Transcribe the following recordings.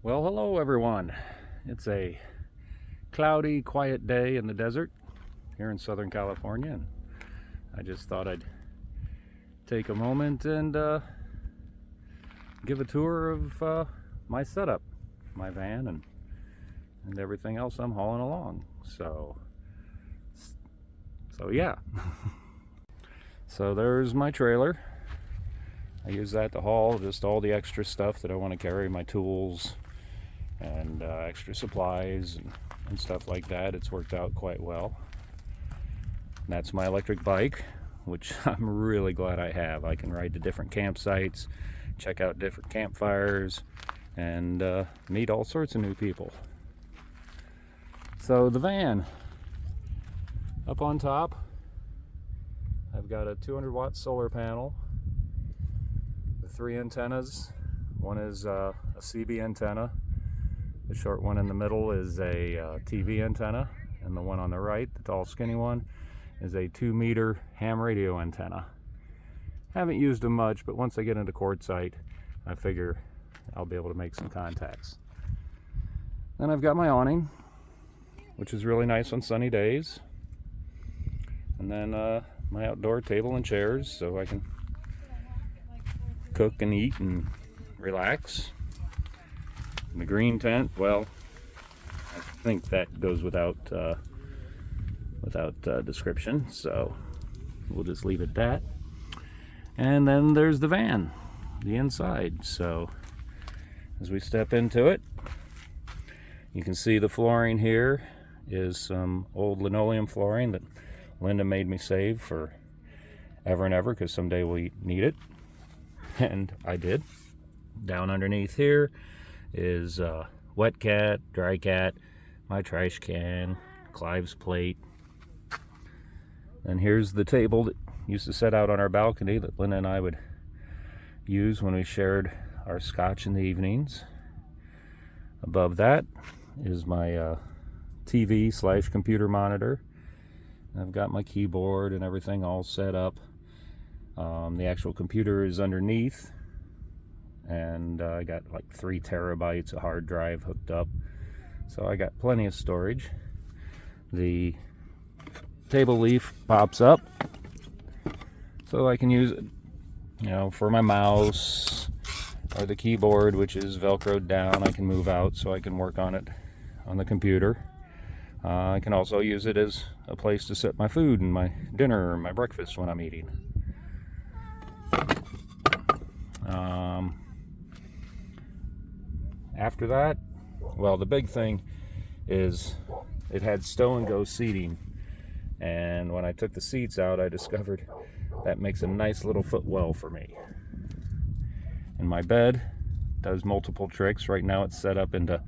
Well, hello everyone. It's a cloudy, quiet day in the desert here in Southern California, and I just thought I'd take a moment and give a tour of my setup, my van, and everything else I'm hauling along. So yeah. So there's my trailer. I use that to haul just all the extra stuff that I want to carry, my tools and extra supplies and stuff like that. It's worked out quite well. And that's my electric bike, which I'm really glad I have. I can ride to different campsites, check out different campfires, and meet all sorts of new people. So the van, up on top, I've got a 200-watt solar panel, the 3 antennas. One is a CB antenna. The short one in the middle is a TV antenna, and the one on the right, the tall skinny one, is a 2-meter ham radio antenna. Haven't used them much, but once I get into quartzite, I figure I'll be able to make some contacts. Then I've got my awning, which is really nice on sunny days. And then my outdoor table and chairs, so I can cook and eat and relax. And the green tent, well, I think that goes without description, so we'll just leave it at that. And then there's the van, the inside. So as we step into it, you can see the flooring here is some old linoleum flooring that Linda made me save for ever and ever, because someday we need it, and I did. Down underneath here is wet cat, dry cat, my trash can, Clive's plate. And here's the table that used to set out on our balcony that Linda and I would use when we shared our scotch in the evenings. Above that is my TV/computer monitor. I've got my keyboard and everything all set up. The actual computer is underneath, and I got like 3 terabytes of hard drive hooked up, so I got plenty of storage. The table leaf pops up, so I can use it, for my mouse, or the keyboard, which is velcroed down. I can move out so I can work on it on the computer. I can also use it as a place to set my food and my dinner or my breakfast when I'm eating. After that, well, the big thing is it had stow and go seating, and when I took the seats out, I discovered that makes a nice little footwell for me. And my bed does multiple tricks. Right now it's set up into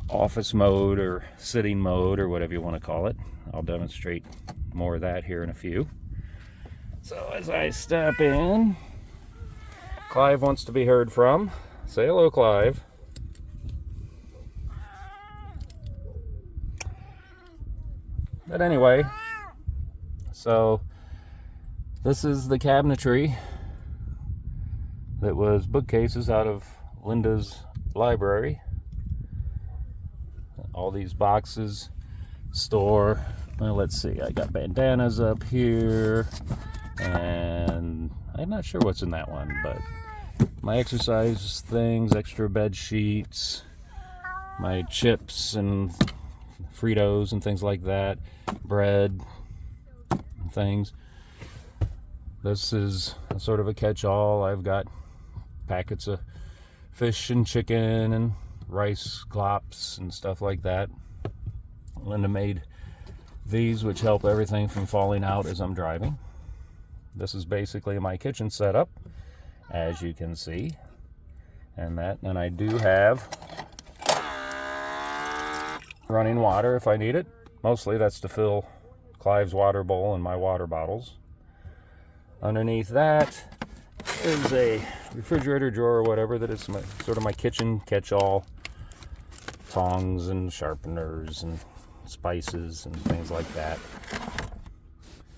office mode or sitting mode or whatever you want to call it. I'll demonstrate more of that here in a few. So as I step in, Clive wants to be heard from. Say hello, Clive. But anyway, so this is the cabinetry that was bookcases out of Linda's library. All these boxes store, well, let's see, I got bandanas up here, and I'm not sure what's in that one, but my exercise things, extra bed sheets, my chips and Fritos and things like that, bread and things. This is sort of a catch-all. I've got packets of fish and chicken and rice glops and stuff like that. Linda made these, which help everything from falling out as I'm driving. This is basically my kitchen setup, as you can see. And I do have running water if I need it. Mostly that's to fill Clive's water bowl and my water bottles. Underneath that is a refrigerator drawer or whatever that is sort of my kitchen catch-all. Tongs and sharpeners and spices and things like that.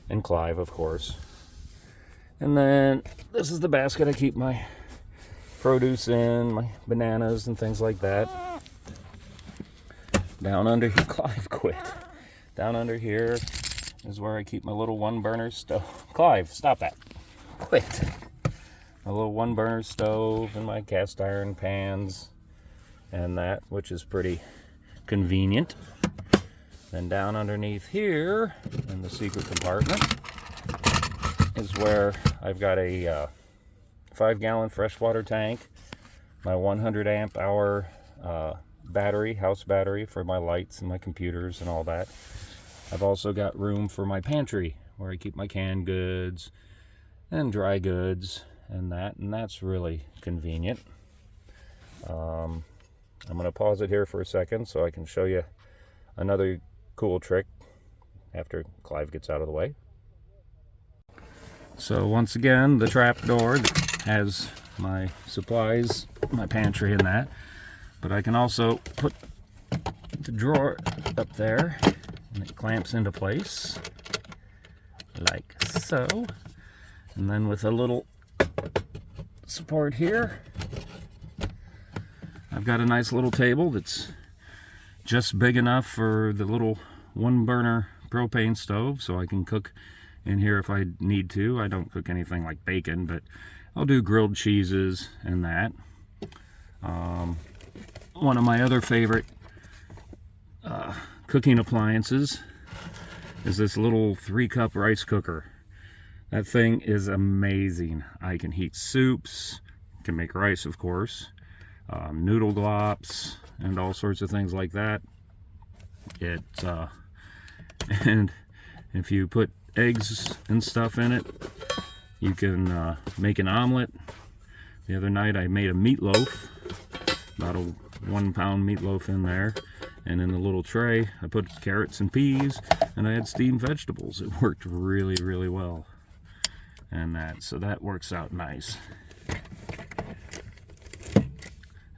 And Clive, of course. And then this is the basket I keep my produce in, my bananas and things like that. Down under here, Clive quit. Down under here is where I keep my little 1-burner stove. Clive, stop that. Quit. My little 1-burner stove and my cast iron pans and that, which is pretty convenient. Then down underneath here in the secret compartment is where I've got a 5-gallon freshwater tank, my 100 amp hour battery, house battery for my lights and my computers and all that. I've also got room for my pantry where I keep my canned goods and dry goods and that's really convenient. I'm going to pause it here for a second so I can show you another cool trick after Clive gets out of the way. So once again, the trap door has my supplies, my pantry and that, but I can also put the drawer up there and it clamps into place like so, and then with a little support here I've got a nice little table that's just big enough for the little 1-burner propane stove, so I can cook in here if I need to. I don't cook anything like bacon, but I'll do grilled cheeses and that. One of my other favorite cooking appliances is this little 3-cup rice cooker. That thing is amazing. I can heat soups, can make rice of course, noodle glops, and all sorts of things like that. And if you put eggs and stuff in it, you can make an omelet. The other night I made a meatloaf, about a 1-pound meatloaf in there, and in the little tray I put carrots and peas, and I had steamed vegetables. It worked really, really well. And so that works out nice.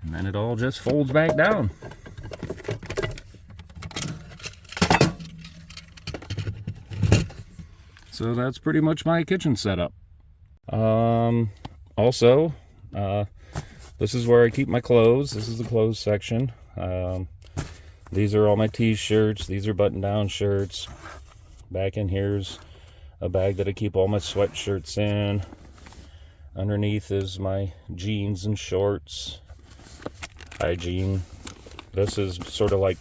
And then it all just folds back down. So that's pretty much my kitchen setup. Also, this is where I keep my clothes. This is the clothes section. These are all my t-shirts. These are button-down shirts. Back in here's a bag that I keep all my sweatshirts in. Underneath is my jeans and shorts. Hygiene. This is sort of like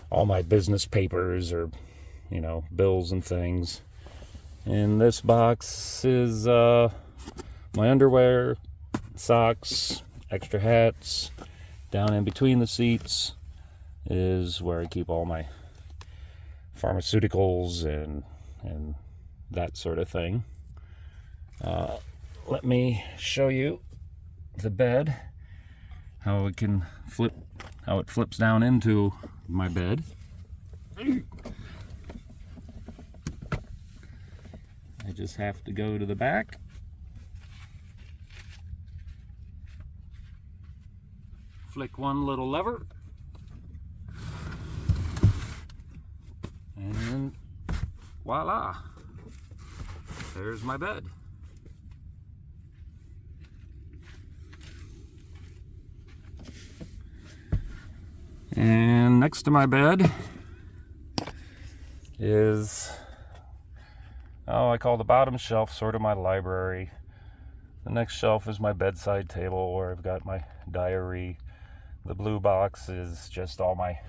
all my business papers or, bills and things. In this box is my underwear, socks, extra hats. Down in between the seats is where I keep all my pharmaceuticals and that sort of thing. Let me show you the bed, how it flips down into my bed. I just have to go to the back. Flick one little lever. And voila! There's my bed. And next to my bed is, I call the bottom shelf sort of my library. The next shelf is my bedside table where I've got my diary. The blue box is just all my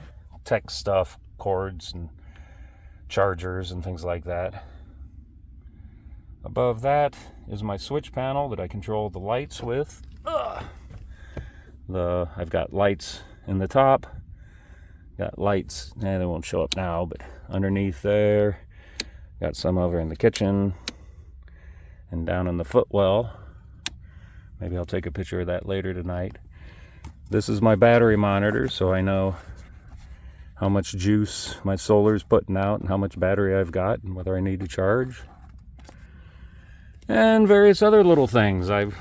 tech stuff, cords and chargers and things like that. Above that is my switch panel that I control the lights with. I've got lights in the top. Got lights, they won't show up now, but underneath there. Got some over in the kitchen and down in the footwell. Maybe I'll take a picture of that later tonight. This is my battery monitor, so I know how much juice my solar's putting out and how much battery I've got and whether I need to charge. And various other little things. I've,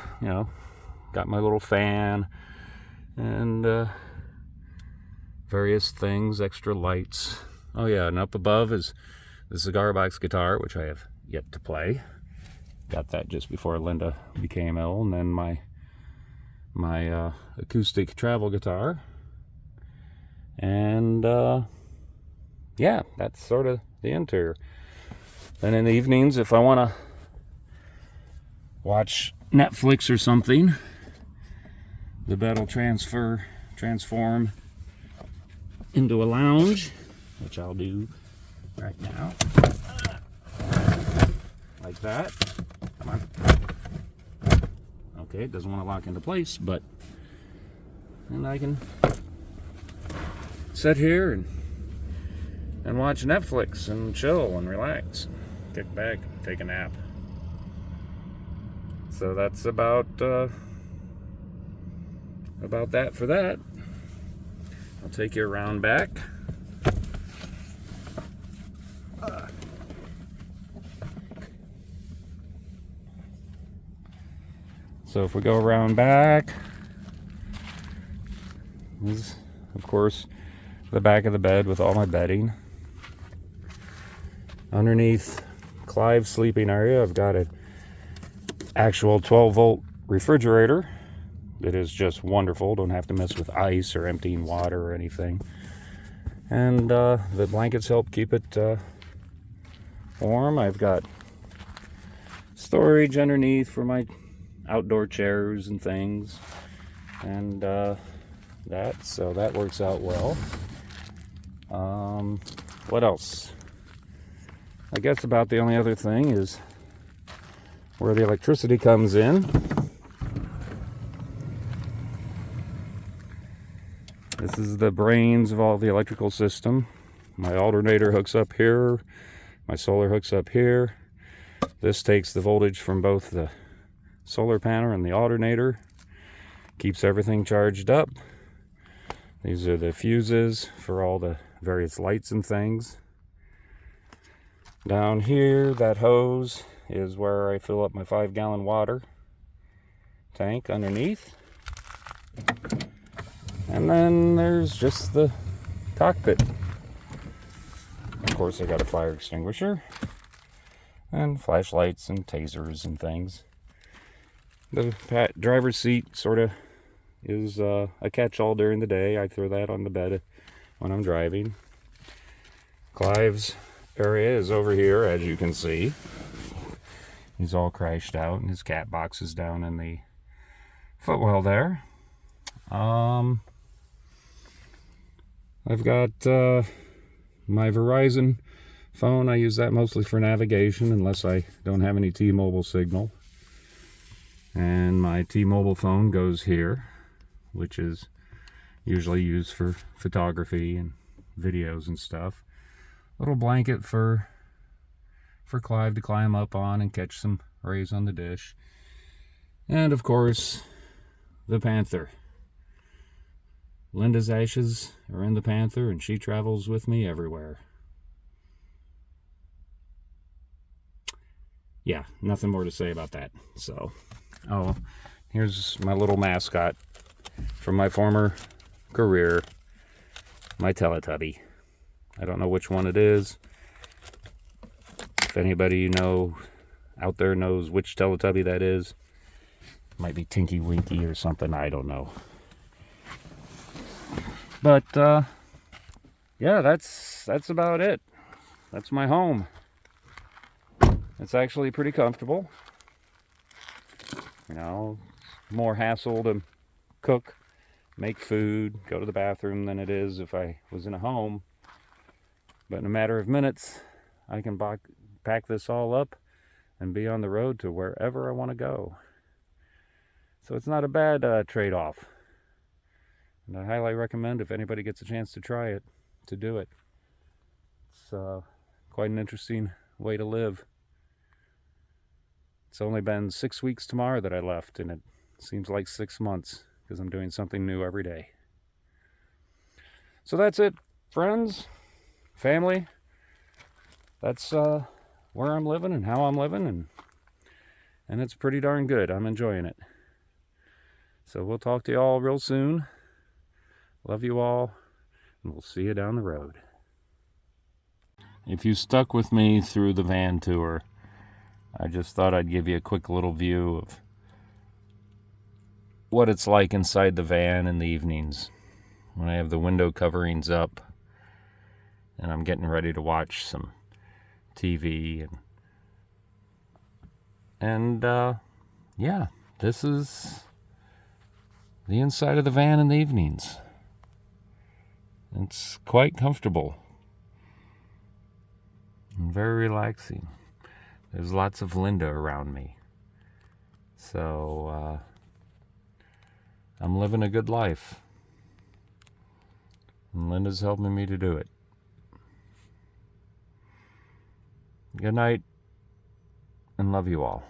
got my little fan and various things, extra lights. Oh yeah, and up above is the cigar box guitar, which I have yet to play. Got that just before Linda became ill. And then my my acoustic travel guitar. And yeah, that's sort of the interior. Then in the evenings, if I want to watch Netflix or something, the bed will transform into a lounge, which I'll do right now. Like that. Come on. Okay, it doesn't want to lock into place, but and I can sit here and watch Netflix and chill and relax, kick back, take a nap. So that's about that for that. I'll take you around back. So if we go around back, this is, of course, the back of the bed with all my bedding. Underneath Clive's sleeping area, I've got an actual 12-volt refrigerator. It is just wonderful. Don't have to mess with ice or emptying water or anything. And the blankets help keep it warm. I've got storage underneath for my outdoor chairs and things. And so that works out well. What else? I guess about the only other thing is where the electricity comes in. This is the brains of all the electrical system. My alternator hooks up here. My solar hooks up here. This takes the voltage from both the solar panel and the alternator. Keeps everything charged up. These are the fuses for all the various lights and things. Down here, that hose is where I fill up my 5-gallon water tank underneath. And then there's just the cockpit. Of course, I got a fire extinguisher and flashlights and tasers and things. The driver's seat sort of is a catch-all during the day. I throw that on the bed when I'm driving. Clive's area is over here, as you can see. He's all crashed out, and his cat box is down in the footwell there. I've got my Verizon phone. I use that mostly for navigation, unless I don't have any T-Mobile signal. And my T-Mobile phone goes here, which is usually used for photography and videos and stuff. Little blanket for Clive to climb up on and catch some rays on the dish. And of course, the Panther. Linda's ashes are in the Panther, and she travels with me everywhere. Yeah, nothing more to say about that. So, oh, here's my little mascot from my former career, my Teletubby. I don't know which one it is. If anybody you know out there knows which Teletubby that is, it might be Tinky Winky or something, I don't know. But yeah, that's about it. That's my home. It's actually pretty comfortable. You know, more hassle to cook, make food, go to the bathroom than it is if I was in a home. But in a matter of minutes, I can pack this all up and be on the road to wherever I want to go. So it's not a bad trade-off. And I highly recommend, if anybody gets a chance to try it, to do it. It's quite an interesting way to live. It's only been 6 weeks tomorrow that I left, and it seems like 6 months, because I'm doing something new every day. So that's it, friends, family. That's where I'm living and how I'm living, and it's pretty darn good. I'm enjoying it. So we'll talk to you all real soon. Love you all, and we'll see you down the road. If you stuck with me through the van tour, I just thought I'd give you a quick little view of what it's like inside the van in the evenings when I have the window coverings up and I'm getting ready to watch some TV. And yeah, this is the inside of the van in the evenings. It's quite comfortable and very relaxing. There's lots of Linda around me. So I'm living a good life. And Linda's helping me to do it. Good night, and love you all.